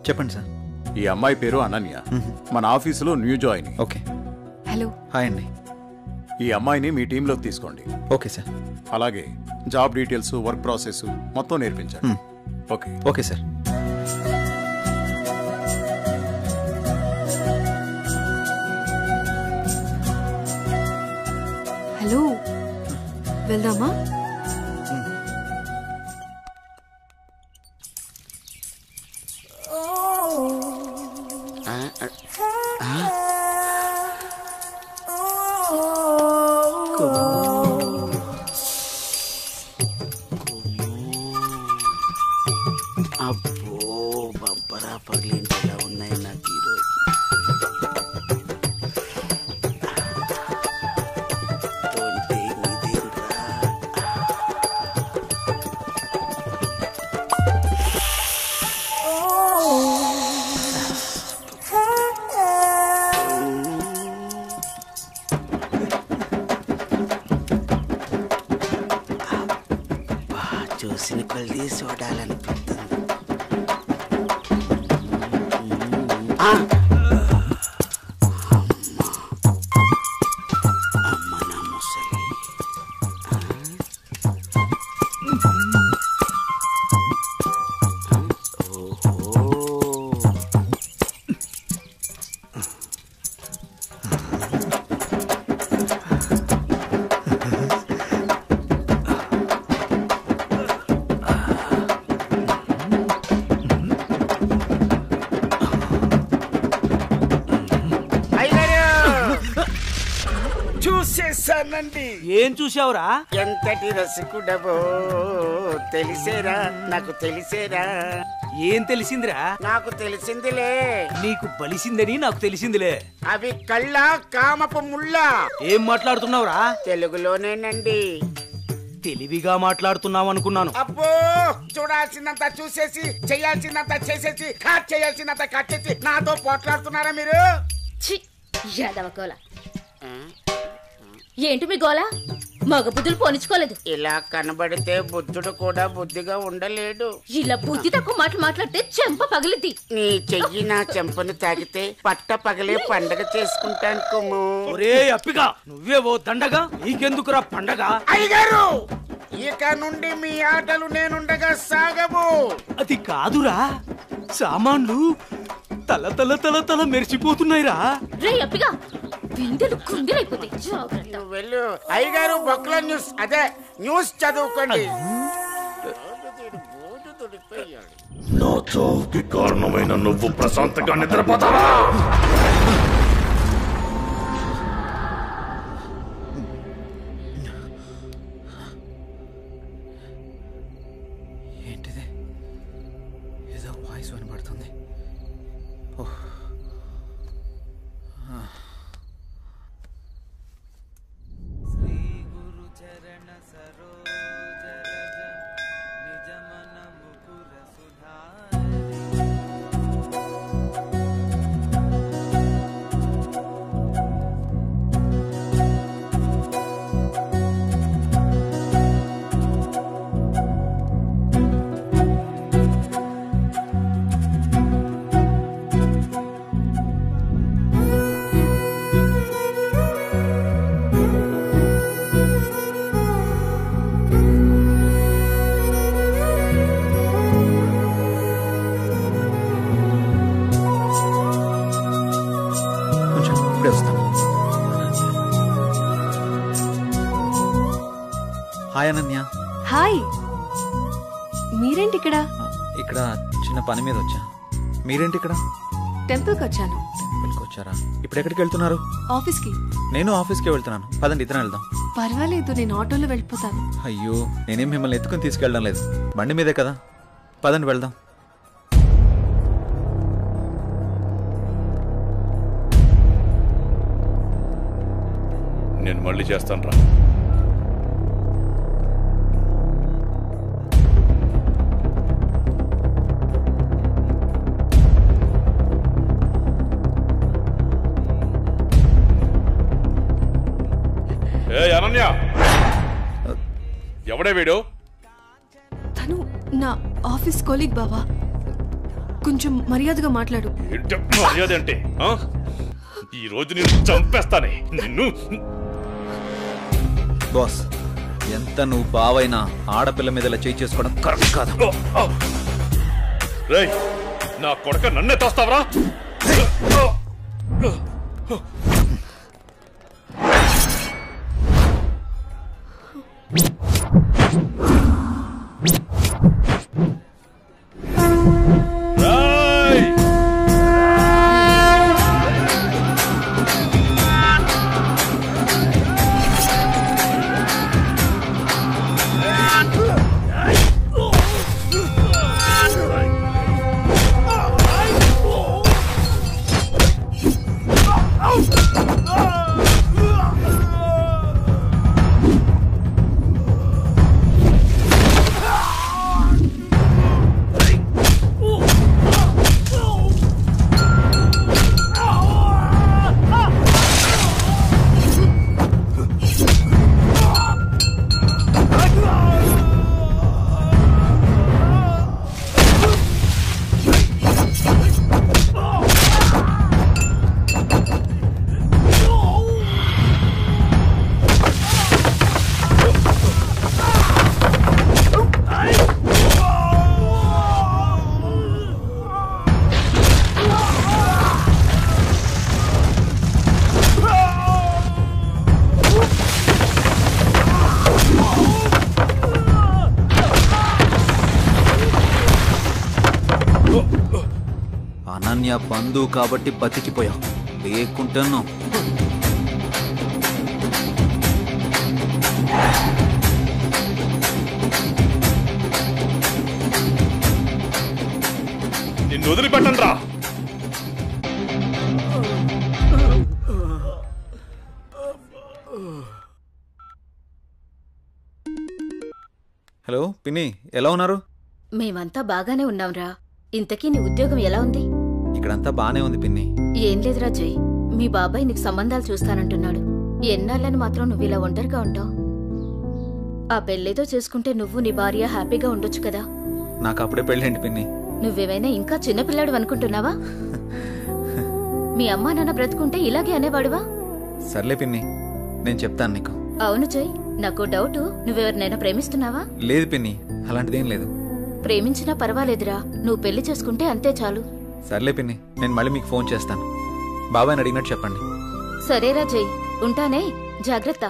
చెప్పండి సార్. ఈ అమ్మాయి పేరు అనన్య, మన ఆఫీసులో new join. Okay. Hello. Hi అండి. ఈ అమ్మాయిని మీ టీంలోకి తీసుకోండి. Okay sir. అలాగే జాబ్ డీటెయిల్స్, వర్క్ ప్రాసెస్ మొత్తం నేర్పించండి. ఓకే. Okay sir. హలో, వెళ్దామా? అబ్బో బంపరా పగిలించేలా ఉన్నాయి నాకు ఈరోజు. చూసిన కొలిది చూడాలనిపిస్తుంది. అమ్మ నా ముసలి. చూసేసానండి. ఏం చూసావురా? ఎంతటి రసికుడవో తెలిసేరా, నాకు తెలిసేరా. ఏం తెలిసిందిరా? నాకు తెలిసిందిలే. నీకు బలిసిందని నాకు తెలిసిందిలే. అవి కళ్ళ కామపు ముళ్ళ. ఏం మాట్లాడుతున్నావురా? తెలుగులోనేనండి. తెలివిగా మాట్లాడుతున్నావు అనుకున్నాను. అబ్బో, చూడాల్సిందంతా చూసేసి, చేయాల్సిందంతా చేసేసి, కట్ చేయాల్సిందంతా కట్ చేసి నాతో పోట్లాడుతున్నారా మీరు? ఏంటి మీ గోలా? మగ బుద్ధులు పోనిచ్చుకోలేదు. ఇలా కనబడితే బుద్ధుడు కూడా బుద్ధిగా ఉండలేడు. ఇలా బుద్ధి తక్కువ మాటలు మాట్లాడితే చెంప పగిలిద్ది. నీ చెయ్యి నా చెంపను తాకితే పట్ట పగలే పండగ చేసుకుంటాను కుమ్ము. ఒరే అప్పిగా, నువ్వేవో దండగా, నీకెందుకురా పండగ? అయ్యగారు, ఇక నుండి మీ ఆటలు నేనుండగా సాగవు. అది కాదురా, సామాన్లు తల తల తల తల మెరిసిపోతున్నాయిరా. రే అప్పిగా, బిందెలు కుంగిరైపోతాయి. జాగ్రత్త. వెళ్ళు అయ్యగారు, బొక్కల న్యూస్, అదే న్యూస్ చదువుకోండి. నా చావుకి కారణమైన నువ్వు ప్రశాంతంగా నిద్రపోతావా? ఏంటిది? ఏదో వాయిస్ వినబడుతుంది. హాయ్ అనన్య. హాయ్. మీరేంటి ఇక్కడ? ఇక్కడ చిన్న పని మీద వచ్చా. మీరేంటి ఇక్కడ? టెంపుల్కి వచ్చాను. టెంపుల్కి వచ్చారా? ఇప్పుడు ఎక్కడికి వెళ్తున్నారు? ఆఫీస్కి. నేను ఆఫీస్కి వెళ్తున్నాను. పదండి, ఇద్దరం వెళ్దాం. పర్వాలేదు, నేను ఆటోలో వెళ్ళిపోతాను. అయ్యో, నేనేం మిమ్మల్ని ఎత్తుకుని తీసుకెళ్ళడం లేదు, బండి మీదే కదా. పదండి వెళ్దాం. నేను మళ్ళీ చేస్తాను రా. అనన్య, ఎవడే వీడు? తను నా ఆఫీస్ కొలీగ్ బావా. కొంచెం మర్యాదగా మాట్లాడు. ఏంటి మర్యాద అంటే? ఈ రోజు నేను చంపేస్తానే నిన్ను. బాస్, ఎంత నువ్వు బావైనా ఆడపిల్ల మీద ఇలా చేయి చేసుకోవడం కరెక్ట్ కాదు. రేయ్, నా కొడక నన్నే తోస్తావరా? అనన్య బంధువు కాబట్టి బతికిపోయావు, లేకుంటాను. నిన్ను వదిలిపెట్టను రా. హలో పిన్ని, ఎలా ఉన్నారు? మేమంతా బాగానే ఉన్నాంరా. ఇంతకీ నీ ఉద్యోగం ఎలా ఉంది? ఇక్కడంతా బానే ఉంది పిన్ని. ఏం లేదురా జై, మీ బాబాయ్ నీకు సంబంధాలు చూస్తానంటున్నాడు. ఎన్నాళ్ళని మాత్రం నువ్వు ఇలా ఒంటరిగా ఉంటావు? ఆ పెళ్లితో చేసుకుంటే నువ్వు నీ భార్య హ్యాపీగా ఉండొచ్చు కదా. నాకు అప్పుడే పెళ్ళేంటి పిన్ని? నువ్వేమైనా ఇంకా చిన్నపిల్లాడు అనుకుంటున్నావా? మీ అమ్మా నాన్న బ్రతుకుంటే ఇలాగే అనేవాడువా? సర్లే పిన్ని, నేను చెప్తాను నీకు. అవును జై, నాకు డౌట్, నువ్వెవరినైనా ప్రేమిస్తున్నావా? లేదు పిన్ని, అలాంటిదేం లేదు. ప్రేమించినా పర్వాలేదురా, నువ్వు పెళ్లి చేసుకుంటే అంతే చాలు. సర్లే పిన్ని, నేను మళ్ళీ మీకు ఫోన్ చేస్తాను. బాబాయ్ని అడిగినట్టు చెప్పండి. సరేరా జై, ఉంటానే, జాగ్రత్త.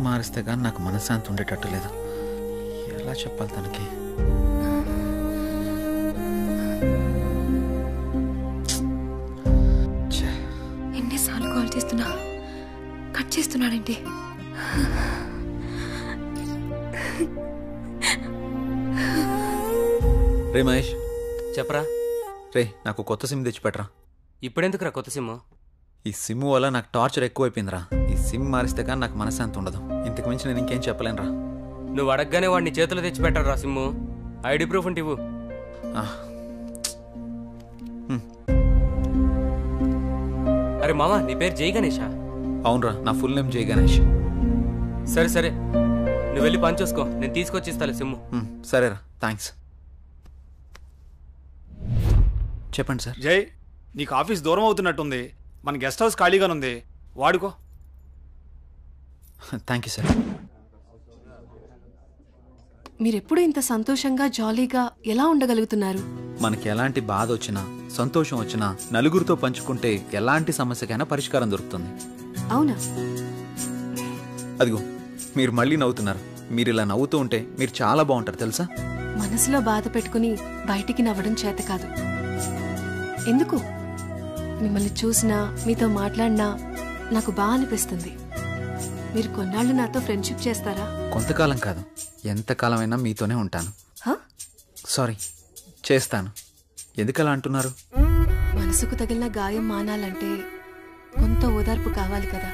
మారిస్తే కానీ నాకు మనశ్శాంతి ఉండేటట్టు లేదు. ఎలా చెప్పాలి తనకి? ఎన్నిసార్లు కాల్ చేస్తున్నా కట్ చేస్తున్నాడేంటి? రే మహేష్, చెప్పరా. రే నాకు కొత్త సిమ్ తెచ్చిపెట్టరా. ఇప్పుడెందుకురా కొత్త సిమ్? ఈ సిమ్ వల్ల నాకు టార్చర్ ఎక్కువైపోయిందిరా. ఈ సిమ్ మారిస్తే కానీ నాకు మనశ్శాంతి ఉండదు. ఇంతకు మించి నేను ఇంకేం చెప్పలేనురా. నువ్వు అడగగానే వాడిని చేతిలో తెచ్చిపెట్టారా సిమ్ము. ఐడి ప్రూఫ్ ఉంటే ఇవ్వు. అరే మామా, నీ పేరు జై గణేషా? అవునరా, నా ఫుల్ నేమ్ జై గణేష్. సరే సరే, నువ్వు వెళ్ళి పని చూసుకో, నేను తీసుకొచ్చి ఇస్తాను సిమ్ము. సరేరా, థ్యాంక్స్. చెప్పండి సార్. జై, నీకు ఆఫీస్ దూరం అవుతున్నట్టుంది. మన గెస్ట్ హౌస్ ఖాళీగానుంది, వాడుకో. Thank you sir. మీరెప్పుడు ఇంత సంతోషంగా జాలీగా ఎలా ఉండగలుగుతున్నారు? మనకి ఎలాంటి బాధ వచ్చినా సంతోషం వచ్చినా నలుగురితో పంచుకుంటే ఎలాంటి సమస్యకైనా పరిష్కారం దొరుకుతుంది. అవునా? అదిగో మీరు మళ్ళీ నవ్వుతున్నారు. మీరు ఇలా నవ్వుతూ ఉంటే మీరు చాలా బాగుంటారు తెలుసా. మనసులో బాధ పెట్టుకుని బయటికి నవ్వడం చేత కాదు. ఎందుకు? మిమ్మల్ని చూసినా మీతో మాట్లాడినా నాకు బాగా అనిపిస్తుంది. మీరు కొన్నాళ్ళు నాతో ఫ్రెండ్షిప్ చేస్తారా? కొంతకాలం కాదు, ఎంతకాలమైనా మీతోనే ఉంటాను. హ? సారీ, చేస్తాను. ఎందుకలా అంటున్నారు? మనసుకు తగిలిన గాయం మానాలంటే కొంత ఓదార్పు కావాలి కదా.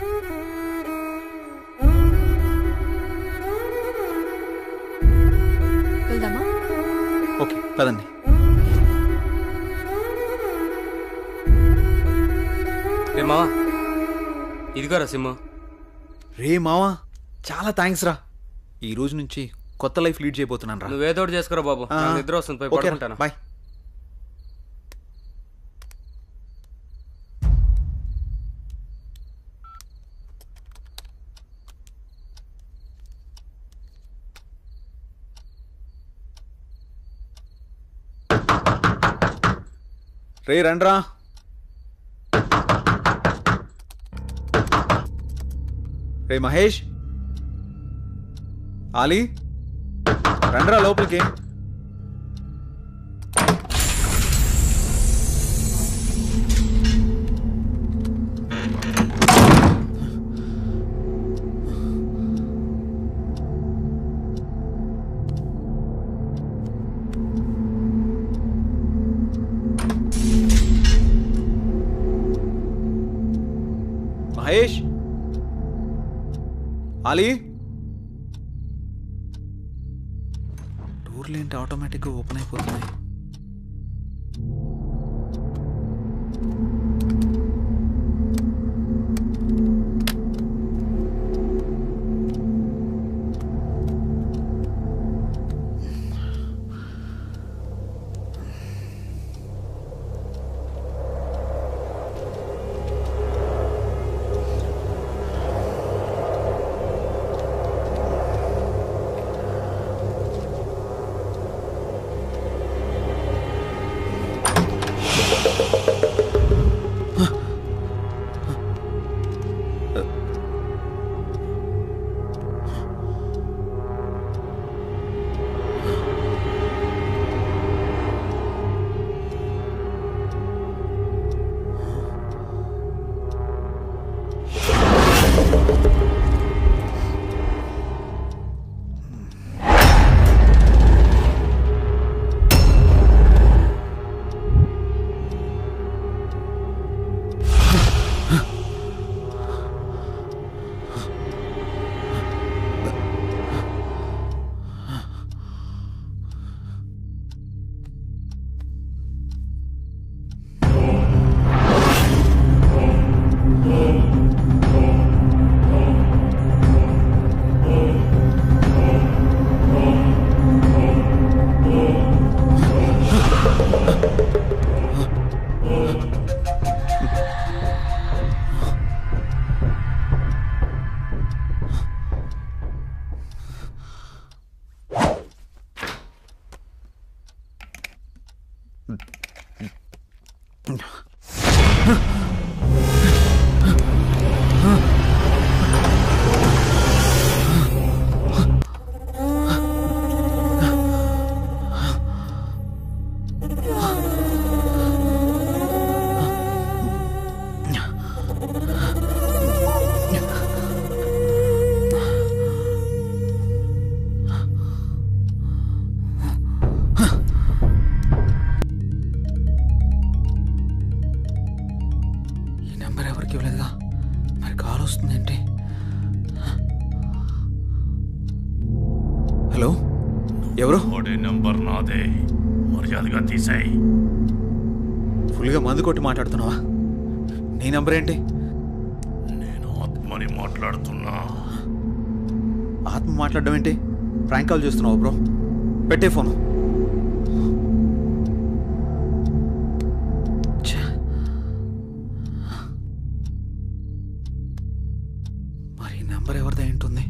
వెళ్దామా? ఓకే, పదండి. రే మావా, ఇదిగోరా సిమ్. రే మావా, చాలా థ్యాంక్స్ రా. ఈ రోజు నుంచి కొత్త లైఫ్ లీడ్ చేయబోతున్నాను రా. నువ్వేదో ఒకటి చేసుకోరా బాబు, నాకు నిద్ర వస్తుంది, పోయి పడుకుంటాను. బాయ్. రే రండ్రా. రే మహేష్, ఆలీ, రండ్రా లోపలికి. మహేష్, ఆలీ, డోర్లు ఏంటి ఆటోమేటిక్గా ఓపెన్ అయిపోతున్నాయి? హలో, ఎవరు? నంబర్ నాదే, మర్యాదగా తీసేయ్. ఫుల్గా మందు కొట్టి మాట్లాడుతున్నావా? నీ నంబర్ ఏంటి? నేను ఆత్మని మాట్లాడుతున్నా. ఆత్మ మాట్లాడడం ఏంటి? ప్రాంక్ కాల్ చేస్తున్నావు బ్రో. పెట్టే ఫోను. మరి నంబర్ ఎవరిదై ఉంటుంది?